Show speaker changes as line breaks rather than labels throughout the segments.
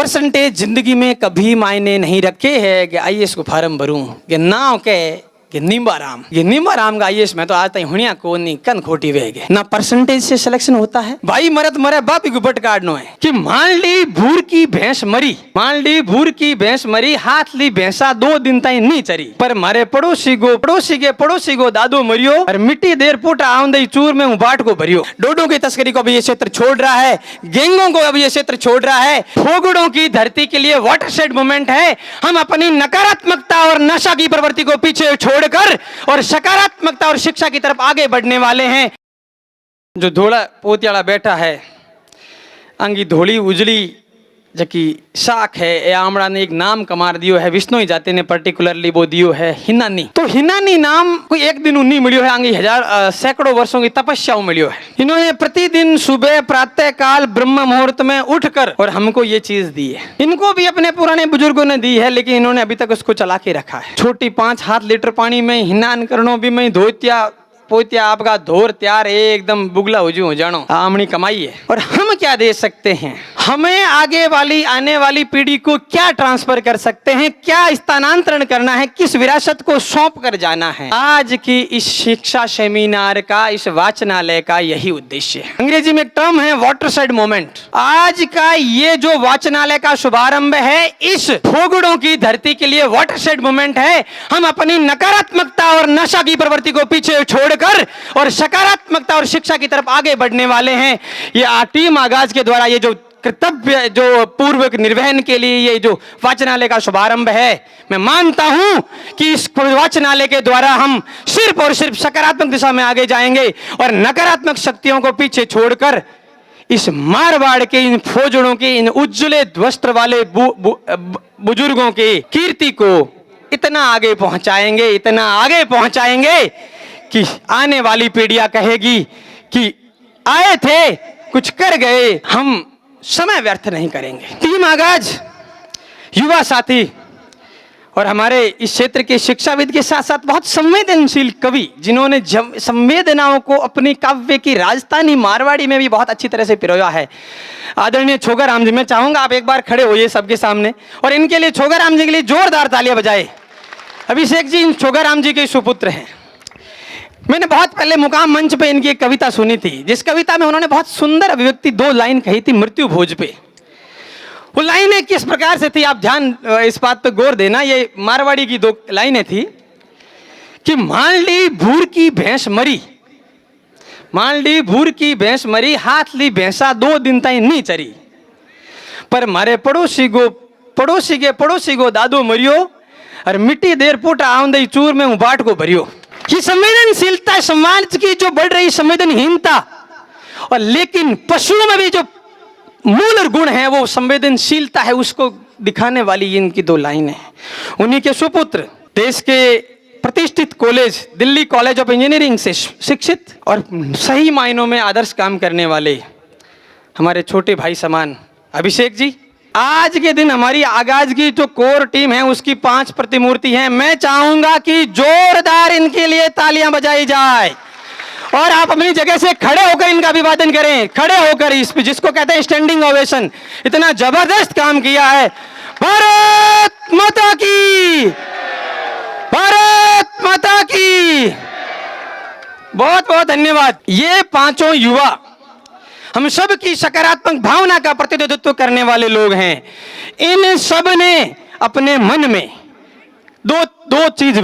Percentage जिंदगी में कभी मायने नहीं रखे है कि आईएएस को फार्म भरूं कि नाव के कि नींबाराम का आईएएस में तो आज तक हुनिया को नहीं कन खोटी वेगे ना परसेंटेज से सिलेक्शन होता है भाई मरत मरे बापी को बट काटनो है कि मान ली भूर की भैंस मरी हाथ ली भैंसा 2 दिन तक नहीं चरी पर मारे पड़ोसी को दादो मरियो और मिट्टी देर पुटा आंदई चूर में बाट को भरियो। डोडो की तस्करी को भी ये क्षेत्र छोड़ रहा है, गेंगों को अभी ये क्षेत्र छोड़ रहा है, फोगड़ों की धरती के लिए वाटरशेड मूवमेंट है। हम अपनी नकारात्मकता और नशा की प्रवृत्ति को पीछे छोड़कर और सकारात्मकता और शिक्षा की तरफ आगे बढ़ने वाले हैं। जो धोला पोतियाला बैठा है अंगी धोली उजली जकी शाख है ए आमड़ा ने एक नाम कमार दियो है, विष्णु जाति ने पर्टिकुलरली वो दियो है हिनानी। तो हिनानी नाम कोई एक दिन उन्हीं मिलियो है, आंगी सैकड़ों वर्षों की तपस्या मिलियो है। इन्होंने प्रतिदिन सुबह प्रातः काल ब्रह्म मुहूर्त में उठकर और हमको ये चीज दी है। इनको भी अपने पुराने बुजुर्गों ने दी है लेकिन इन्होंने अभी तक उसको चला के रखा है। छोटी 5 लीटर पानी में हिनान करनो भी में धोतिया पोतिया आपका धोर त्यार एकदम बुगला हो जानो आमनी कमाई है। और हम क्या दे सकते हैं, हमें आने वाली पीढ़ी को क्या ट्रांसफर कर सकते हैं, क्या स्थानांतरण करना है, किस विरासत को सौंप कर जाना है। आज की इस शिक्षा सेमिनार का, इस वाचनालय का यही उद्देश्य है। अंग्रेजी में एक टर्म है वाटरशेड मोमेंट। आज का ये जो वाचनालय का शुभारंभ है इस फोगड़ों की धरती के लिए वाटरशेड मोमेंट है। हम अपनी नकारात्मकता और नशा की प्रवृत्ति को पीछे छोड़कर और सकारात्मकता और शिक्षा की तरफ आगे बढ़ने वाले हैं। ये टीम आगाज के द्वारा ये जो कर्तव्य जो पूर्वक निर्वहन के लिए ये जो वाचनालय का शुभारंभ है, मैं मानता हूं कि इस वाचनालय के द्वारा हम सिर्फ और सिर्फ सकारात्मक दिशा में आगे जाएंगे और नकारात्मक शक्तियों को पीछे छोड़कर इस मारवाड़ के इन फौजड़ों के इन उज्जवले वस्त्र वाले बुजुर्गों की कीर्ति को इतना आगे पहुंचाएंगे कि आने वाली पीढ़ियां कहेगी कि आए थे कुछ कर गए, हम समय व्यर्थ नहीं करेंगे। टीम आगाज युवा साथी और हमारे इस क्षेत्र के शिक्षाविद के साथ साथ बहुत संवेदनशील कवि जिन्होंने संवेदनाओं को अपनी काव्य की राजस्थानी मारवाड़ी में भी बहुत अच्छी तरह से पिरोया है। आदरणीय छोगाराम जी, मैं चाहूंगा आप एक बार खड़े होइए सबके सामने और इनके लिए छोगाराम जी के लिए जोरदार तालियां बजाए। अभिषेक जी इन छोगाराम जी के सुपुत्र हैं। मैंने बहुत पहले मुकाम मंच पे इनकी एक कविता सुनी थी, जिस कविता में उन्होंने बहुत सुंदर अभिव्यक्ति 2 लाइन कही थी मृत्यु भोज पे। वो लाइनें किस प्रकार से थी आप ध्यान इस बात पे गौर देना। ये मारवाड़ी की 2 लाइनें थी कि मान ली भूर की भैंस मरी हाथ ली भैंसा 2 दिन तक नहीं चरी पर मारे पड़ोसी को दादो मरियो और मिट्टी देर पुटा आंदई चूर में बाट को भरियो। ये संवेदनशीलता समाज की जो बढ़ रही संवेदनहीनता और लेकिन पशुओं में भी जो मूल गुण है वो संवेदनशीलता है, उसको दिखाने वाली इनकी 2 लाइनें हैं। उन्हीं के सुपुत्र देश के प्रतिष्ठित college Delhi college of engineering से शिक्षित और सही मायनों में आदर्श काम करने वाले हमारे छोटे भाई समान अभिषेक जी। आज के दिन हमारी आगाज की जो कोर टीम है उसकी 5 प्रतिमूर्ति हैं। मैं चाहूंगा कि जोरदार इनके लिए तालियां बजाई जाए और आप अपनी जगह से खड़े होकर इनका अभिवादन करें, खड़े होकर इस पे जिसको कहते हैं स्टैंडिंग ओवेशन। इतना जबरदस्त काम किया है। भारत माता की, भारत माता की बहुत बहुत धन्यवाद। ये 5 युवा हम सब की सकारात्मक भावना का प्रतिनिधित्व करने वाले लोग हैं। इन सब ने अपने मन में दो चीज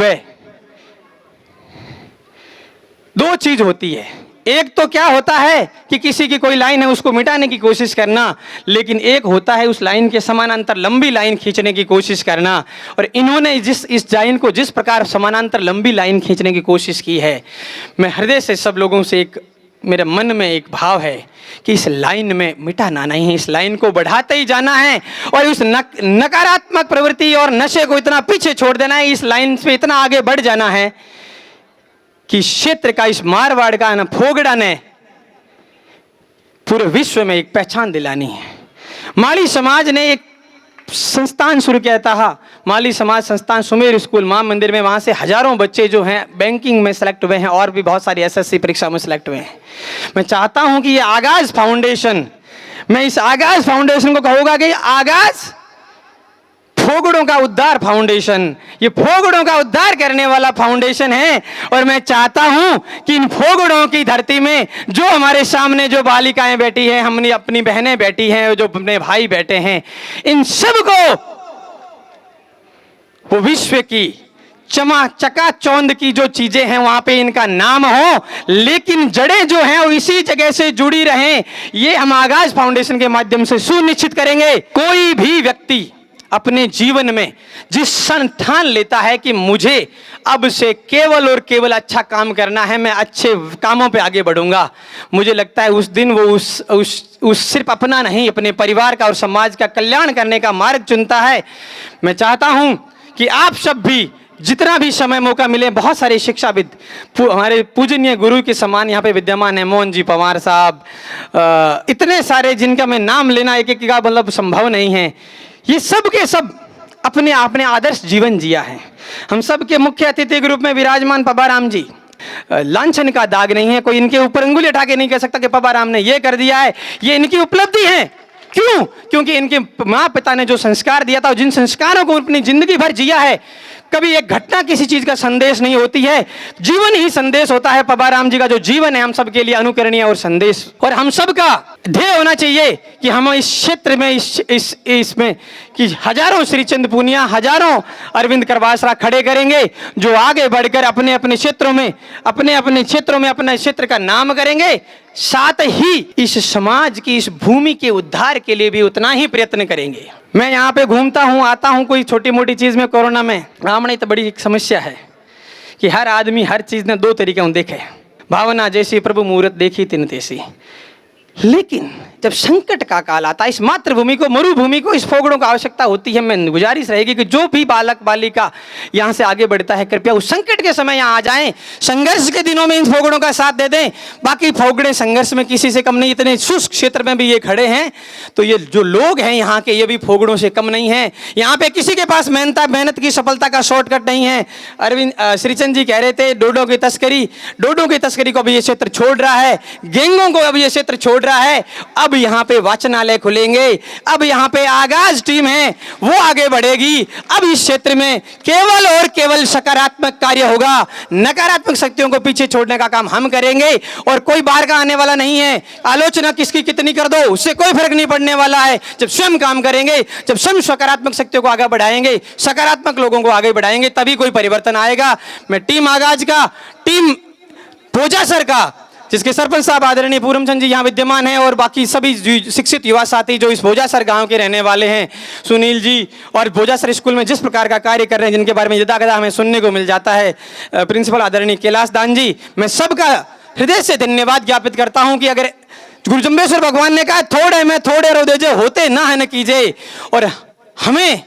होती है। एक तो क्या होता है कि किसी की कोई लाइन है उसको मिटाने की कोशिश करना, लेकिन एक होता है उस लाइन के समानांतर लंबी लाइन खींचने की कोशिश करना। और इन्होंने इस लाइन को जिस प्रकार समानांतर लंबी लाइन खींचने की कोशिश की है, मैं हृदय से सब लोगों से मेरे मन में एक भाव है कि इस लाइन में मिटाना नहीं है, इस लाइन को बढ़ाते ही जाना है और उस नकारात्मक प्रवृत्ति और नशे को इतना पीछे छोड़ देना है, इस लाइन से इतना आगे बढ़ जाना है कि क्षेत्र का इस मारवाड़ का ना फोगड़ा ने पूरे विश्व में एक पहचान दिलानी है। माली समाज ने एक संस्थान शुरू किया था, माली समाज संस्थान सुमेर स्कूल मां मंदिर में। वहां से हजारों बच्चे जो हैं बैंकिंग में सेलेक्ट हुए हैं और भी बहुत सारी एसएससी परीक्षा में सेलेक्ट हुए हैं। मैं चाहता हूं कि ये आगाज फाउंडेशन मैं इस आगाज फाउंडेशन को कहूंगा कि आगाज फोगड़ों का उद्धार फाउंडेशन, ये फोगड़ों का उद्धार करने वाला फाउंडेशन है। और मैं चाहता हूं कि इन फोगड़ों की धरती में जो हमारे सामने जो बालिकाएं बैठी हैं, हमने अपनी बहनें बैठी हैं, जो अपने भाई बैठे हैं, इन सबको वो विश्व की चकाचौंध की जो चीजें हैं वहां पे इनका नाम हो, लेकिन जड़ें जो हैं वो इसी जगह से जुड़ी रहें। ये हम आगाज फाउंडेशन के माध्यम से सुनिश्चित करेंगे। कोई भी व्यक्ति अपने जीवन में जिस क्षण ठान लेता है कि मुझे अब से केवल और केवल अच्छा काम करना है, मैं अच्छे कामों पे आगे बढ़ूंगा, मुझे लगता है उस दिन वो उस सिर्फ अपना नहीं, अपने परिवार का और समाज का कल्याण करने का मार्ग चुनता है। मैं चाहता हूं कि आप सब भी जितना भी समय मौका मिले, बहुत सारे शिक्षाविद हमारे पूजनीय गुरु के समान यहाँ पे विद्यमान है, मोहन जी पवार साहब, इतने सारे जिनका मैं नाम लेना एक एक का मतलब संभव नहीं है। ये सब के सब अपने आपने आदर्श जीवन जिया है। हम सब के मुख्य अतिथि के रूप में विराजमान पबाराम जी, लांछन का दाग नहीं है, कोई इनके ऊपर अंगुली उठा के नहीं कह सकता कि पबाराम ने ये कर दिया है, ये इनकी उपलब्धि है। क्यों? क्योंकि इनके माँ पिता ने जो संस्कार दिया था और जिन संस्कारों को अपनी जिंदगी भर जिया है, कभी एक घटना किसी चीज का संदेश नहीं होती है, जीवन ही संदेश होता है। पबाराम जी का जो जीवन है हम सबके लिए अनुकरणीय और संदेश, और हम सबका ध्येय होना चाहिए कि हम इस क्षेत्र में इसमें कि हजारों श्रीचंद पूनिया, हजारों अरविंद करवासरा खड़े करेंगे, जो आगे बढ़कर अपने अपने क्षेत्रों में अपने क्षेत्र का नाम करेंगे, साथ ही इस समाज की इस भूमि के उद्धार के लिए भी उतना ही प्रयत्न करेंगे। मैं यहाँ पे घूमता हूँ, आता हूँ, कोई छोटी मोटी चीज में कोरोना में रामणी तो बड़ी एक समस्या है कि हर आदमी हर चीज ने दो तरीके देखे, भावना जैसी प्रभु मुहूर्त देखी तिन तैसी। लेकिन जब संकट का काल आता है, इस मातृभूमि को, मरुभूमि को, इस फोगड़ों की आवश्यकता होती है। मैं गुजारिश रहेगी कि जो भी बालक बालिका यहाँ से आगे बढ़ता है, कृपया उस संकट के समय यहाँ आ जाएं, संघर्ष के दिनों में इन फोगड़ों का साथ दे दें। बाकी फोगड़े संघर्ष में किसी से कम नहीं, इतने शुष्क क्षेत्र में भी ये खड़े हैं, तो ये जो लोग हैं यहाँ के, ये भी फोगड़ों से कम नहीं है। यहाँ पे किसी के पास मेहनत की सफलता का शॉर्टकट नहीं है। अरविंद श्रीचंद जी कह रहे थे डोडो की तस्करी को भी ये क्षेत्र छोड़ रहा है, गेंगों को अब ये क्षेत्र छोड़ रहा है। अब यहाँ पे वाचनालय खुलेंगे, अब यहाँ पे आगाज टीम है वो आगे बढ़ेगी। अब इस क्षेत्र में केवल और केवल सकारात्मक कार्य होगा, नकारात्मक शक्तियों को पीछे छोड़ने का काम हम करेंगे। और कोई बाहर का आने वाला नहीं है, आलोचना किसकी कितनी कर दो उससे कोई फर्क नहीं पड़ने वाला है। जब स्वयं काम करेंगे, जब स्वयं सकारात्मक शक्तियों को आगे बढ़ाएंगे, सकारात्मक लोगों को आगे बढ़ाएंगे, तभी कोई परिवर्तन आएगा। मैं टीम आगाज का, टीम भोजासर का, जिसके सरपंच साहब आदरणीय पूरमचंद जी यहाँ विद्यमान हैं, और बाकी सभी शिक्षित युवा साथी जो इस भोजासर गांव के रहने वाले हैं, सुनील जी, और भोजासर स्कूल में जिस प्रकार का कार्य कर रहे हैं, जिनके बारे में यदाकदा हमें सुनने को मिल जाता है, प्रिंसिपल आदरणीय कैलाश दान जी, मैं सबका हृदय से धन्यवाद ज्ञापित करता हूँ कि अगर गुरु जम्बेश्वर भगवान ने कहा थोड़े में थोड़े रो दे, जो होते ना है न कीजिए, और हमें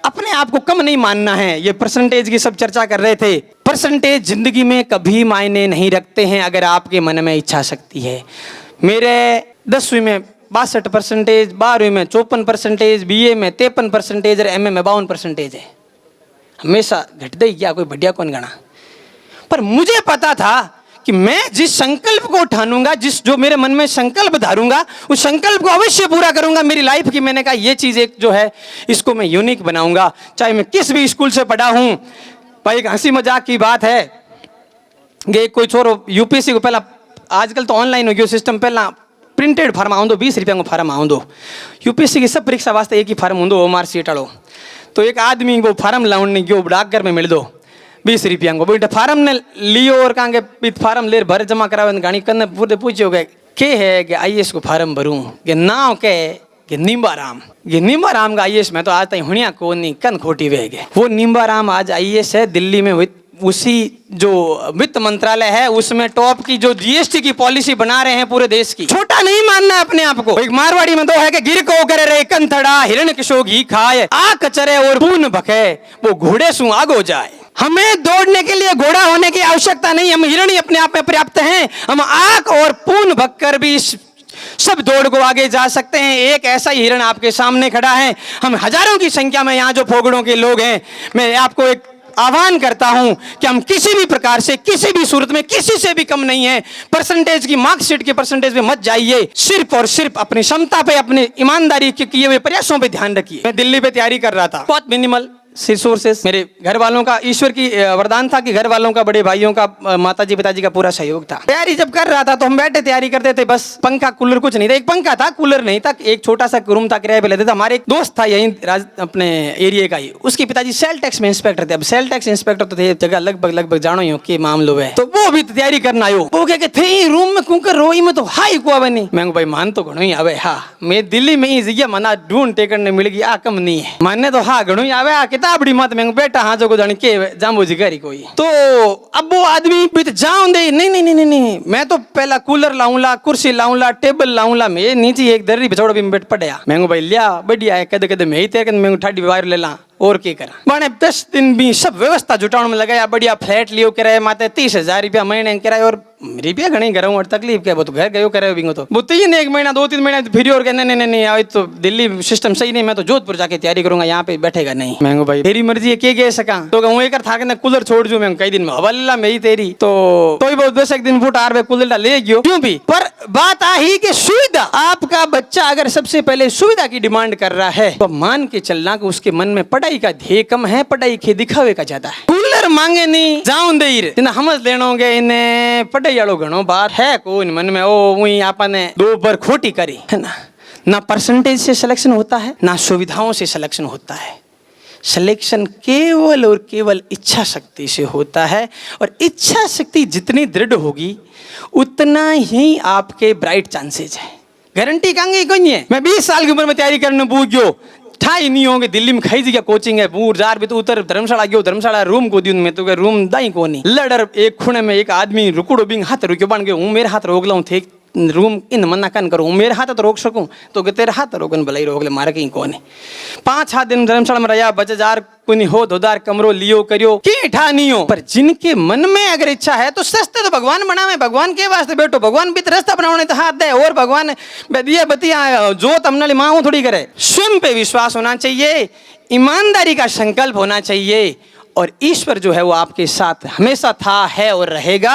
अपने आप को कम नहीं मानना है। ये परसेंटेज की सब चर्चा कर रहे थे, परसेंटेज जिंदगी में कभी मायने नहीं रखते हैं अगर आपके मन में इच्छा शक्ति है। मेरे 10वीं में 62%, 12वीं में 54%, BA में 53% और MA में 52% है। हमेशा घटते ही क्या, कोई बढ़िया कौन गणा। पर मुझे पता था कि मैं जिस संकल्प को ठानूंगा, जो मेरे मन में संकल्प धारूंगा, उस संकल्प को अवश्य पूरा करूंगा। मेरी लाइफ की, मैंने कहा ये चीज एक जो है इसको मैं यूनिक बनाऊंगा, चाहे मैं किस भी स्कूल से पढ़ा हूं। भाई एक हंसी मजाक की बात है कि कोई छोरो UPSC को पहला, आजकल तो ऑनलाइन हो गया सिस्टम, पहला प्रिंटेड फार्म आऊँ दो, 20 रुपया को फार्म आऊँ दो। UPSC की सब परीक्षा वास्ते एक ही फार्म हूँ दो, मार्कशीट वालों। तो एक आदमी वो फार्म लाने गयो, डाकघर में मिल दो 20 रुपया को, बेटा फार्म ने लियो और कहेंगे फार्म ले भर जमा करावे, गाड़ी कन्ने पूरे पूछो गए के है कि IAS को फार्म भरूं, कि नाव के कि नींबाराम, ये नींबाराम का IAS में तो आज तक हुनिया को नहीं, कन खोटी वे गए। वो नींबाराम आज IAS है दिल्ली में, उसी जो वित्त मंत्रालय है उसमें टॉप की जो GST की पॉलिसी बना रहे हैं पूरे देश की। छोटा नहीं मानना अपने आप को। एक मारवाड़ी में तो है कि गिर को करे रे कंथड़ा, हिरण किशो घी खाए, आ कचरे और पून भखे, वो घोड़े सु आगो जाए। हमें दौड़ने के लिए घोड़ा होने की आवश्यकता नहीं, हम हिरण ही अपने आप में पर्याप्त हैं। हम आग और पून भक्कर भी सब दौड़ को आगे जा सकते हैं। एक ऐसा ही हिरण आपके सामने खड़ा है। हम हजारों की संख्या में यहाँ जो फोगड़ों के लोग हैं, मैं आपको एक आह्वान करता हूं कि हम किसी भी प्रकार से, किसी भी सूरत में, किसी से भी कम नहीं है। परसेंटेज की, मार्कशीट के परसेंटेज में मत जाइए, सिर्फ और सिर्फ अपनी क्षमता पे, अपने ईमानदारी के किए हुए प्रयासों पे ध्यान रखिए। मैं दिल्ली पे तैयारी कर रहा था, बहुत मिनिमल रिसोर्सेस, मेरे घर वालों का, ईश्वर की वरदान था कि घर वालों का, बड़े भाइयों का, माताजी पिताजी का पूरा सहयोग था। तैयारी जब कर रहा था तो हम बैठे तैयारी करते थे, बस पंखा कूलर कुछ नहीं था, एक पंखा था, कूलर नहीं था, एक छोटा सा रूम था, किराए पे लेते थे। हमारे एक दोस्त था यहीं अपने एरिया का ही, उसके पिताजी सेल टैक्स में इंस्पेक्टर थे। अब सेल टैक्स इंस्पेक्टर तो थे जगह लगभग जानो ही के मामलों है, तो वो भी तैयारी करना आयो। वो कह के थे रूम में कुकर रोई में तो हाई को आवे नहीं। मैं भाई मान तो घणो ही आवे, हाँ मैं दिल्ली में ही जगह मना ढूंढ टेकन ने मिल गई, आ कम नहीं है मानने तो, हाँ घणो ही आवे, आ किताबड़ी मत मैं बेटा, हाँ जो को जाने के जाम्बू जी करी कोई। तो अब वो आदमी भी जाऊं दे, नहीं नहीं नहीं नहीं, मैं तो पहला कूलर लाऊंला, कुर्सी लाऊंला, टेबल लाऊंला, मैं नीचे एक दर्री बिछोड़ भी बैठ पड़या। मैं भाई लिया बढ़िया है, कद कद मैं ही तेरे मैं ठाडी वायर ले ला और क्या करा। मैंने 10 दिन भी सब व्यवस्था जुटाने में लगाया, बढ़िया फ्लैट लियो, किराए माते 30,000 रुपया महीने किराया, और रुपया घनी घर और तकलीफ क्या, वो तो घर गयो करे बिंगो तो वो 1 महीना 2-3 महीने फिर और कहने नहीं नहीं नहीं तो दिल्ली सिस्टम सही नहीं, मैं तो जोधपुर जाके तैयारी करूंगा, यहाँ पे बैठेगा नहीं। मैं भाई तेरी मर्जी है, के सका तो कहूँ एक था कि कूलर छोड़ जू, मैं कई दिन में हवा ला मेरी तेरी तो ही बहुत 10 दिन फुट आर में कूलर ले गयो क्यों भी। पर बात आई कि सुविधा, आपका बच्चा अगर सबसे पहले सुविधा की डिमांड कर रहा है तो मान के चलना कि उसके मन में पढ़ाई का ध्येय कम है, पढ़ाई के दिखावे का ज्यादा है। कूलर मांगे नहीं जाऊं दे समझ लेनोगे, इन्हें पढ़ाई वालों घणो बात है को मन में, ओ वही आपने 2 बार खोटी करी है ना परसेंटेज से सिलेक्शन होता है, ना सुविधाओं से सिलेक्शन होता है। सिलेक्शन केवल और केवल इच्छा शक्ति से होता है, और इच्छा शक्ति जितनी दृढ़ होगी उतना ही आपके ब्राइट चांसेस है। गारंटी कहेंगे कोई नहीं है। मैं 20 साल की उम्र में तैयारी करने बूझ गयो, ठाई नहीं होंगे, दिल्ली में खाई जगह कोचिंग है, बूर जार भी तो उतर धर्मशाला गयो, धर्मशाला रूम को दियो में तो रूम दाई को नहीं लड़र। एक खुणे में एक आदमी रुकुड़ो बिंग हाथ रुक्यो बन गयो, हूँ मेरे हाथ रोक लाऊं थे रूम इन मना कन करूँ, मेरे हाथ तो रोक सकूँ तो तेरे हाथ रोकन भलाई रोक ले, मारे कहीं कौन है। 5-7 दिन धर्मशाला में रहा, बजार कुनी हो धोदार कमरो लियो करियो की ठा नहीं हो। पर जिनके मन में अगर इच्छा है तो सस्ते तो भगवान बनावे, भगवान के वास्ते बैठो, भगवान भी रास्ता बनाने तो हाथ दे, और भगवान दिया बतिया जो तमने मांगो थोड़ी करे। स्वयं पे विश्वास होना चाहिए, ईमानदारी का संकल्प होना चाहिए, और ईश्वर जो है वो आपके साथ हमेशा था, है और रहेगा।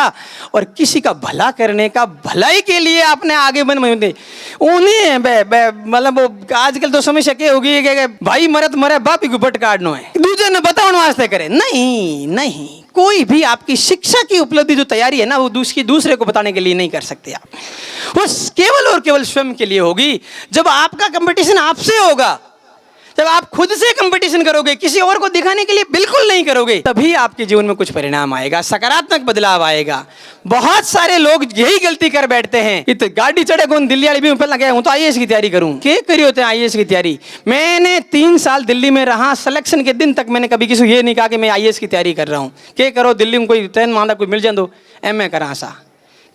और किसी का भला करने का, भलाई के लिए आपने आगे बन उन्हें मतलब वो आजकल तो समस्या क्या होगी कि भाई मरत मरे बाप ही गुबट काटना है, दूसरे ने बताओ वास्ते करे। नहीं नहीं, कोई भी आपकी शिक्षा की उपलब्धि जो तैयारी है ना वो दूसरे को बताने के लिए नहीं कर सकते आप, वो केवल और केवल स्वयं के लिए होगी। जब आपका कंपटीशन आपसे होगा, जब आप खुद से कंपटीशन करोगे, किसी और को दिखाने के लिए बिल्कुल नहीं करोगे, तभी आपके जीवन में कुछ परिणाम आएगा, सकारात्मक बदलाव आएगा। बहुत सारे लोग यही गलती कर बैठते हैं, इत गाड़ी चढ़े कौन दिल्ली वाली भी पहला गया हूं तो आईएएस की तैयारी करूं, क्या करी होते हैं आईएएस की तैयारी। मैंने 3 साल दिल्ली में रहा, सिलेक्शन के दिन तक मैंने कभी किसी ये नहीं कहा कि मैं आईएएस की तैयारी कर रहा हूँ। क्या करो दिल्ली में कोई ट्रेन मांदा कोई मिल जाए तो एमए करा सा,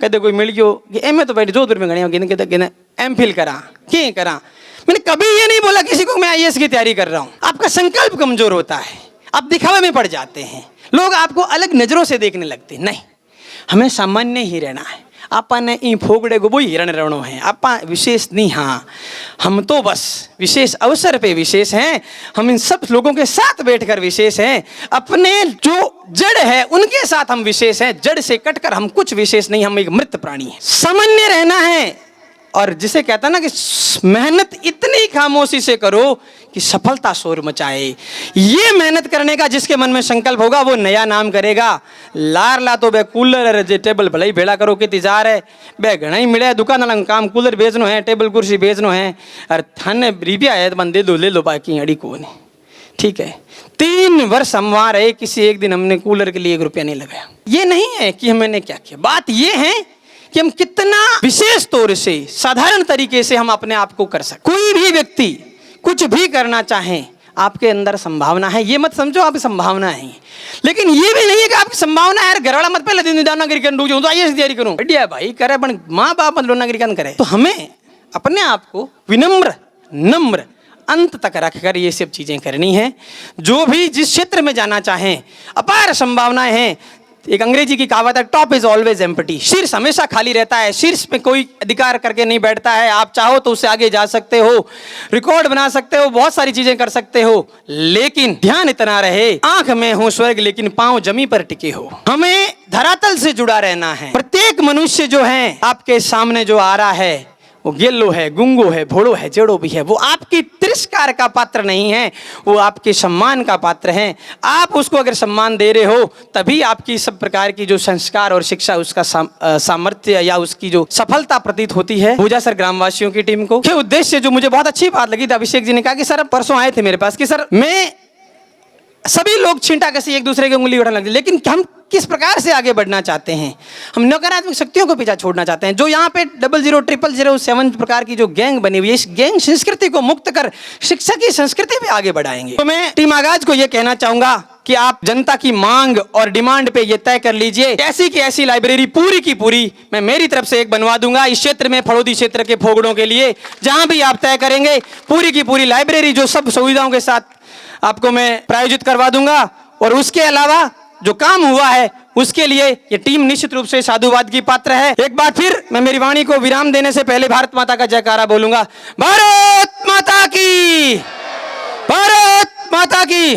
कहते कोई मिल गयो एमए तो बैठ जोधपुर में गणे एमफिल करा, क्या करा। मैंने कभी ये नहीं बोला किसी को मैं आईएएस की तैयारी कर रहा हूं। आपका संकल्प कमजोर होता है, आप दिखावे में पड़ जाते हैं, लोग आपको अलग नजरों से देखने लगते। नहीं, हमें सामान्य ही रहना है। आपने ई फोगड़े को वही हिरण रहनो है, आप विशेष नहीं। हाँ, हम तो बस विशेष अवसर पे विशेष हैं, हम इन सब लोगों के साथ बैठकर विशेष हैं। अपने जो जड़ है उनके साथ हम विशेष हैं, जड़ से कटकर हम कुछ विशेष नहीं, हम एक मृत प्राणी हैं। सामान्य रहना है, और जिसे कहता ना कि मेहनत इतनी खामोशी से करो कि सफलता शोर मचाए। ये मेहनत करने का जिसके मन में संकल्प होगा वो नया नाम करेगा। लार ला तो बे कूलर है, टेबल भले ही भेड़ा करो कि तिजार है, बे घना ही मिले दुकान वाला काम कूलर बेचनो है, टेबल कुर्सी बेचनो है, और थाने रुपया है तो बन दे दो ले लो, बाकी अड़ी को नहीं। ठीक है, 3 वर्ष हम वहाँ रहे, किसी एक दिन हमने कूलर के लिए 1 रुपया नहीं लगाया। ये नहीं है कि हमने क्या किया, बात ये है कि हम कितना विशेष तौर से, साधारण तरीके से हम अपने आप को कर सकते। कोई भी व्यक्ति कुछ भी करना चाहे, आपके अंदर संभावना है, ये मत समझो आप संभावना है, लेकिन ये भी नहीं है कि आपकी संभावना है घरवाला मत पहले दिन दानागिरी कर डूब तो आईएएस तैयारी करूं। बढ़िया भाई करे, पर माँ बाप मत लोनागिरी करे। तो हमें अपने आप को विनम्र, नम्र, अंत तक रखकर ये सब चीजें करनी है। जो भी जिस क्षेत्र में जाना चाहें, अपार संभावनाएं हैं। एक अंग्रेजी की कहावत है, टॉप इज ऑलवेज एम्प्टी। शीर्ष हमेशा खाली रहता है, शीर्ष पे कोई अधिकार करके नहीं बैठता है। आप चाहो तो उससे आगे जा सकते हो, रिकॉर्ड बना सकते हो, बहुत सारी चीजें कर सकते हो, लेकिन ध्यान इतना रहे, आंख में हो स्वर्ग लेकिन पांव जमी पर टिके हो। हमें धरातल से जुड़ा रहना है। प्रत्येक मनुष्य जो है आपके सामने जो आ रहा है, वो गेलो है, गुंगो है, भोड़ो है, जेड़ो भी है, वो आपकी तिरस्कार का पात्र नहीं है, वो आपके सम्मान का पात्र है। आप उसको अगर सम्मान दे रहे हो तभी आपकी सब प्रकार की जो संस्कार और शिक्षा, उसका सामर्थ्य या उसकी जो सफलता प्रतीत होती है। पूजा सर ग्रामवासियों की टीम को के उद्देश्य जो मुझे बहुत अच्छी बात लगी थी, अभिषेक जी ने कहा कि सर परसों आए थे मेरे पास कि सर मैं सभी लोग छींटा कैसे एक दूसरे की उंगली उठाने लगे, लेकिन हम किस प्रकार से आगे बढ़ना चाहते हैं, हम नकारात्मक शक्तियों को पीछा छोड़ना चाहते हैं। जो यहाँ पे 000007 प्रकार की जो गैंग बनी हुई है, इस गैंग संस्कृति को मुक्त कर शिक्षा की संस्कृति पे आगे बढ़ाएंगे। तो मैं टीम आगाज को ये कहना चाहूंगा कि आप जनता की मांग और डिमांड पे ये तय कर लीजिए, ऐसी की ऐसी लाइब्रेरी पूरी की पूरी मैं मेरी तरफ से एक बनवा दूंगा इस क्षेत्र में, फड़ौदी क्षेत्र के फोगड़ों के लिए। जहां भी आप तय करेंगे पूरी की पूरी लाइब्रेरी जो सब सुविधाओं के साथ आपको मैं प्रायोजित करवा दूंगा। और उसके अलावा जो काम हुआ है उसके लिए ये टीम निश्चित रूप से साधुवाद की पात्र है। एक बार फिर मैं मेरी वाणी को विराम देने से पहले भारत माता का जयकारा बोलूंगा। भारत माता की, भारत माता की।